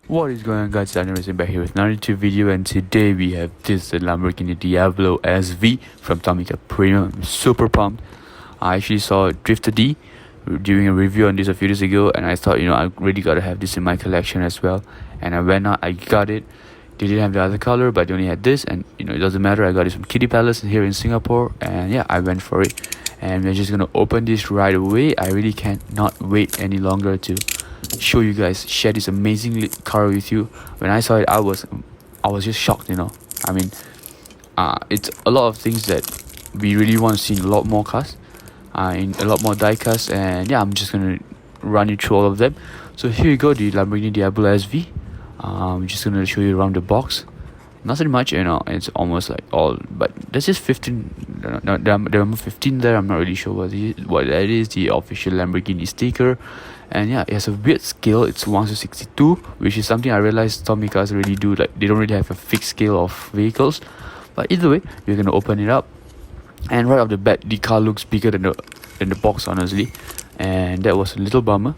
What is going on, guys? I'm back here with another YouTube video, and today we have this Lamborghini Diablo SV from Tomica Premium. I'm super pumped. I actually saw Drifter D doing a review on this a few days ago, and I thought, I really gotta have this in my collection as well. And I went out, I got it. They didn't have the other color, but they only had this, and it doesn't matter. I got this from Kitty Palace here in Singapore, and yeah, I went for it. And we're just gonna open this right away. I really cannot wait any longer to show you guys, share this amazing car with you. When I saw it, I was just shocked. I mean, it's a lot of things that we really want to see in a lot more cars, in a lot more die-casts, and yeah, I'm just gonna run you through all of them. So here you go, the Lamborghini Diablo SV. I'm just gonna show you around the box. Nothing much, it's almost like all, but there's just 15, no, there are 15 there. I'm not really sure what that is. The official Lamborghini sticker, and yeah, it has a weird scale. It's 1/62, which is something I realized Tomicas really do. Like, they don't really have a fixed scale of vehicles. But either way, we're gonna open it up, and right off the bat, the car looks bigger than the box, honestly, and that was a little bummer.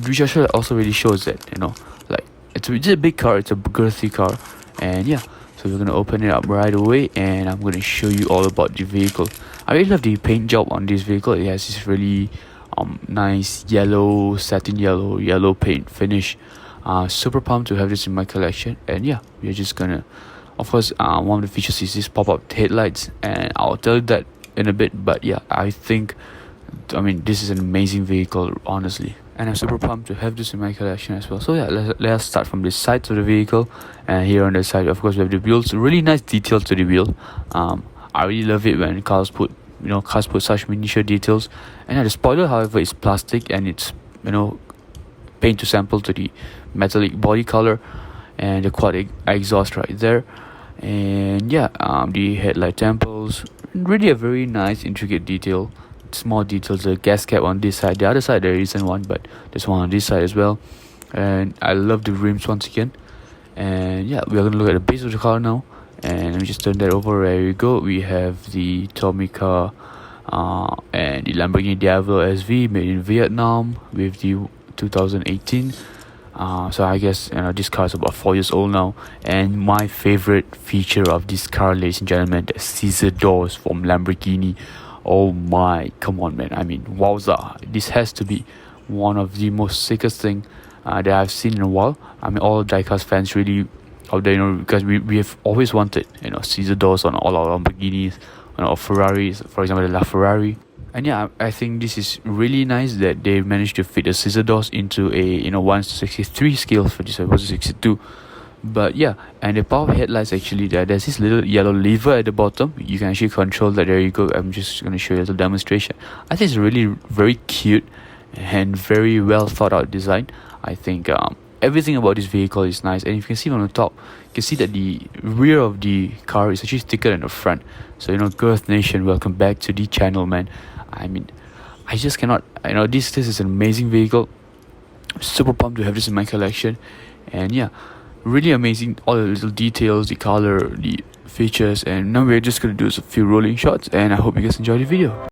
Which also really shows that like, it's a big car. It's a girthy car, and yeah. So we're gonna open it up right away, and I'm gonna show you all about the vehicle. I really love the paint job on this vehicle. It has this really nice yellow, satin yellow paint finish. Super pumped to have this in my collection. And yeah, we're just gonna, of course, one of the features is this pop-up headlights, and I'll tell you that in a bit. But yeah, I mean, this is an amazing vehicle, honestly, and I'm super pumped to have this in my collection as well. So yeah, let's start from the sides of the vehicle. And here on the side, of course, we have the wheels. Really nice detail to the wheel. I really love it when cars put such miniature details. And yeah, the spoiler, however, is plastic, and it's paint to sample to the metallic body color, and the quad exhaust right there. And yeah, the headlight temples, really a very nice intricate detail. Small details, the gas cap on this side. The other side there isn't one, but there's one on this side as well. And I love the rims once again. And yeah, we're gonna look at the base of the car now, and let me just turn that over. There you go. We have the Tomica and the Lamborghini Diablo SV, made in Vietnam, with the 2018. So I guess this car is about 4 years old now. And my favorite feature of this car, ladies and gentlemen, the scissor doors from Lamborghini. Oh my, come on, man. I mean, wowza. This has to be one of the most sickest thing that I've seen in a while. I mean, all diecast fans really out there, because we have always wanted, scissor doors on all our Lamborghinis, on our Ferraris, for example, the LaFerrari. And yeah, I think this is really nice that they managed to fit the scissor doors into a 1/63 scale for this 1/62. But yeah, and the power headlights, actually, there's this little yellow lever at the bottom. You can actually control that. There you go. I'm just going to show you a little demonstration. I think it's really very cute and very well thought out design. I think everything about this vehicle is nice. And if you can see on the top, you can see that the rear of the car is actually thicker than the front. So Girth Nation, welcome back to the channel, man. I mean, I just cannot, this is an amazing vehicle. I'm super pumped to have this in my collection. And yeah, really amazing, all the little details, the color, the features. And now we're just gonna do a few rolling shots, and I hope you guys enjoy the video.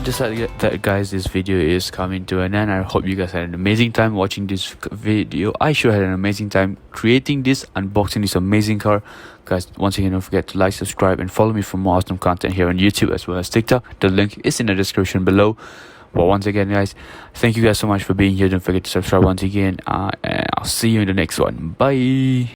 Just like that, guys, this video is coming to an end. I hope you guys had an amazing time watching this video. I sure had an amazing time creating this, unboxing this amazing car. Guys, once again, don't forget to like, subscribe, and follow me for more awesome content here on YouTube as well as TikTok. The link is in the description below. Well, once again, guys, thank you guys so much for being here. Don't forget to subscribe once again, and I'll see you in the next one. Bye.